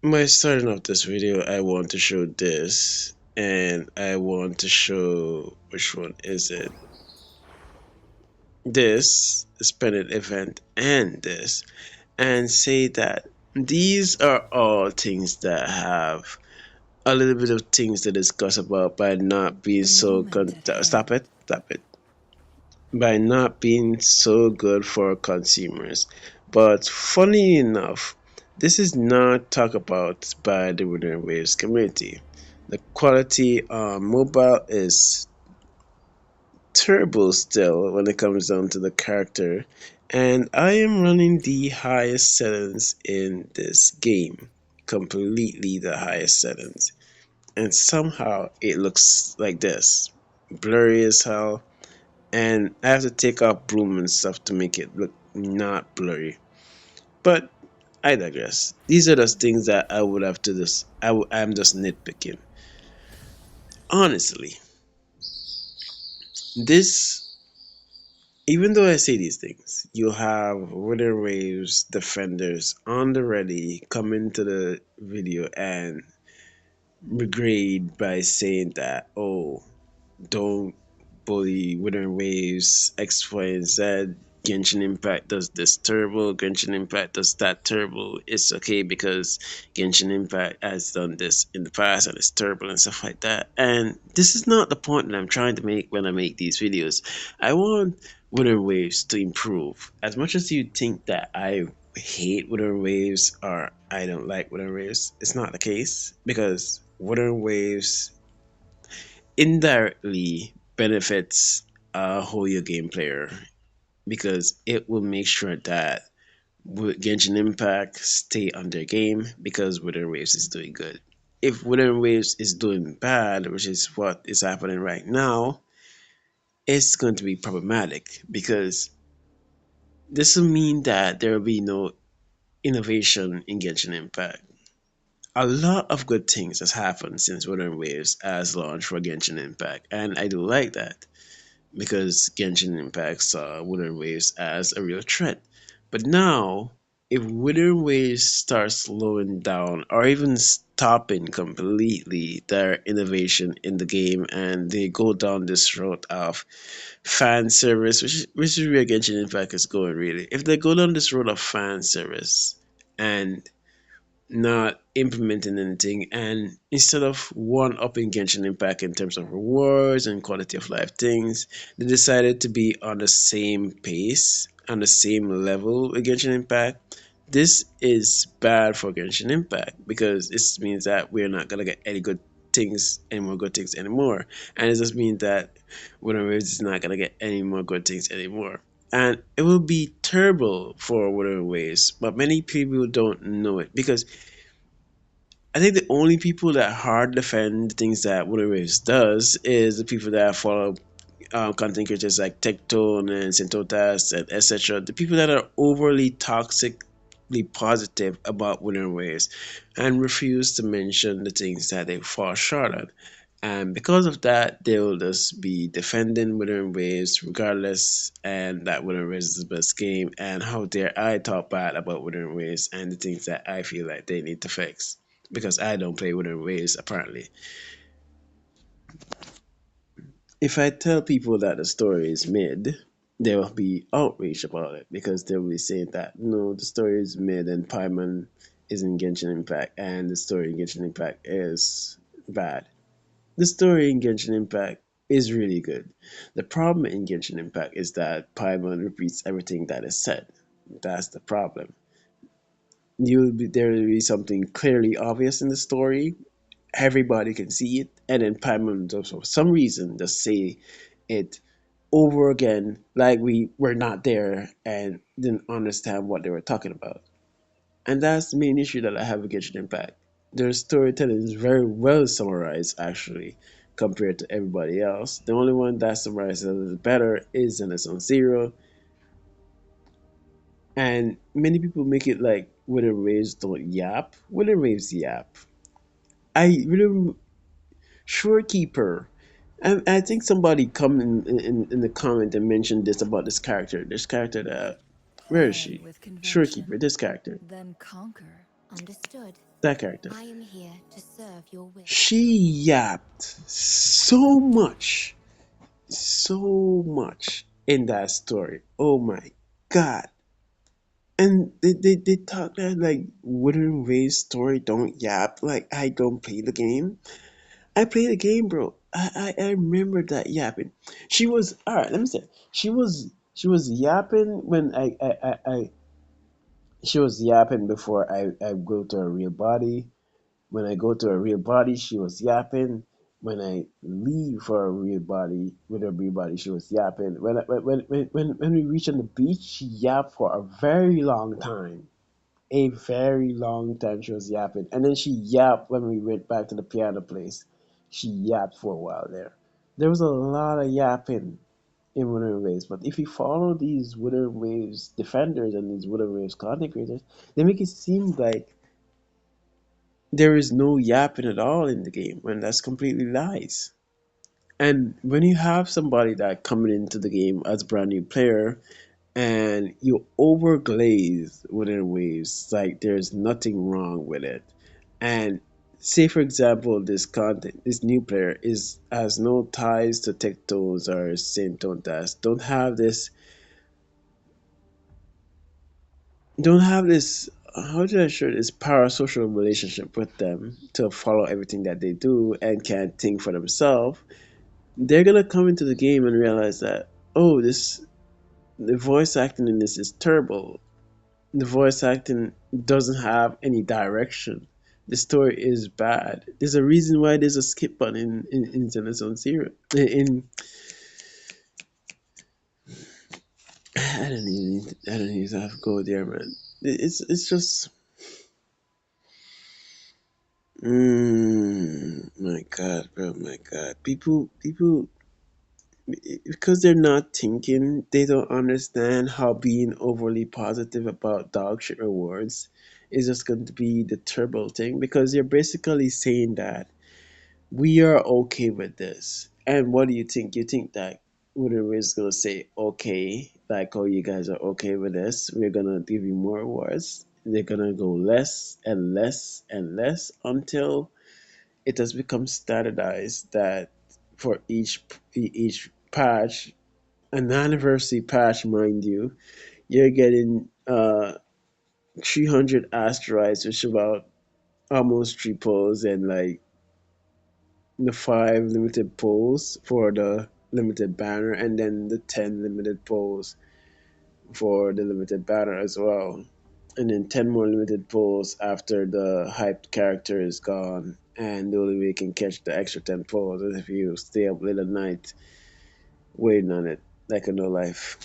By starting off this video, I want to show this, and I want to show which one is it? This Splendid event and this, and say that these are all things that have a little bit of things to discuss about by not being The so moment at stop hand. it, stop it, by not being so good for consumers. But funny enough, this is not talked about by the Wuthering Waves community. The quality on mobile is terrible still when it comes down to the character, and I am running the highest settings in this game. Completely the highest settings. And somehow it looks like this. Blurry as hell, and I have to take off bloom and stuff to make it look not blurry. But I digress. These are the things that I would have to just I'm just nitpicking. Honestly, this even though I say these things, you have Wither Waves defenders on the ready coming to the video and regrade by saying that don't bully Wuthering Waves, X, Y, and Z. Genshin Impact does this terrible, Genshin Impact does that terrible. It's okay because Genshin Impact has done this in the past and it's terrible and stuff like that. And this is not the point that I'm trying to make when I make these videos. I want Wuthering Waves to improve. As much as you think that I hate Wuthering Waves or I don't like Wuthering Waves, it's not the case because Wuthering Waves indirectly benefits a Hoyo game player because it will make sure that Genshin Impact stay on their game because Wuthering Waves is doing good. If Wuthering Waves is doing bad, which is what is happening right now, it's going to be problematic because this will mean that there will be no innovation in Genshin Impact. A lot of good things has happened since Wuthering Waves has launched for Genshin Impact, and I do like that, because Genshin Impact saw Wuthering Waves as a real threat. But now, if Wuthering Waves starts slowing down or even stopping completely their innovation in the game and they go down this road of fan service, which is where Genshin Impact is going really. If they go down this road of fan service and not implementing anything, and instead of one upping Genshin Impact in terms of rewards and quality of life things, they decided to be on the same pace, on the same level with Genshin Impact. This is bad for Genshin Impact because this means that we're not gonna get any more good things anymore, and it just means that Winter Waves is not gonna get any more good things anymore. And it will be terrible for Winter Waves, but many people don't know it because I think the only people that hard defend things that Winter Waves does is the people that follow content creators like Tectone and Sentotas and etc. The people that are overly toxically positive about Winter Waves and refuse to mention the things that they fall short on. And because of that, they will just be defending Winter Waves regardless, and that Winter Waves is the best game. And how dare I talk bad about Winter Waves and the things that I feel like they need to fix because I don't play Winter Waves apparently. If I tell people that the story is mid, they will be outraged about it because they will be saying that no, the story is mid and Paimon is in Genshin Impact and the story in Genshin Impact is bad. The story in Genshin Impact is really good. The problem in Genshin Impact is that Paimon repeats everything that is said. That's the problem. There will be something clearly obvious in the story, everybody can see it, and then Paimon does for some reason just say it over again like we were not there and didn't understand what they were talking about. And that's the main issue that I have with Genshin Impact. Their storytelling is very well summarized actually compared to everybody else. The only one that summarizes it better is Zenith's Zero, and many people make it like Wither Waves don't yap. Wither Waves yap. I really Shorekeeper. I think somebody come in the comment and mentioned this about this character. This character that where is Play she? with Shorekeeper. convention, This character. then conquer. Understood. That character. I am here to serve your wish. She yapped so much, so much in that story. Oh my god. And they talk that like Wuthering Waves story don't yap. Like I don't play the game. I play the game, bro. I remember that yapping. She was alright, let me say. She was yapping when she was yapping before I go to a real body. When I go to a real body, she was yapping. When I leave for a real body, with a real body, she was yapping. When we reach on the beach, she yapped for a very long time. A very long time she was yapping. And then she yapped when we went back to the piano place. She yapped for a while there. There was a lot of yapping in Wuthering Waves. But if you follow these Wuthering Waves defenders and these Wuthering Waves content creators, they make it seem like there is no yapping at all in the game when that's completely lies. And when you have somebody that coming into the game as a brand new player and you overglaze within waves, like there's nothing wrong with it. And say for example, this new player is has no ties to Tectones or Saint Tontas, don't have this how do I show this parasocial relationship with them to follow everything that they do and can't think for themselves. They're gonna come into the game and realize that, oh, this the voice acting in this is terrible. The voice acting doesn't have any direction. The story is bad. There's a reason why there's a skip button in Zone Zero. I don't even have to go there, man. It's just my god, bro, my god. People because they're not thinking, they don't understand how being overly positive about dog shit rewards is just going to be the turbo thing, because you're basically saying that we are okay with this. And what do you think? You think that whatever is gonna say okay, like, oh, you guys are okay with this, we're gonna give you more rewards. They're gonna go less and less and less until it has become standardized that for each patch, an anniversary patch, mind you, you're getting 300 asteroids, which is about almost three poles, and like the five limited poles for the limited banner, and then the 10 limited poles for the limited banner as well. And then 10 more limited poles after the hyped character is gone. And the only way you can catch the extra 10 poles is if you stay up late at night waiting on it, like a no life.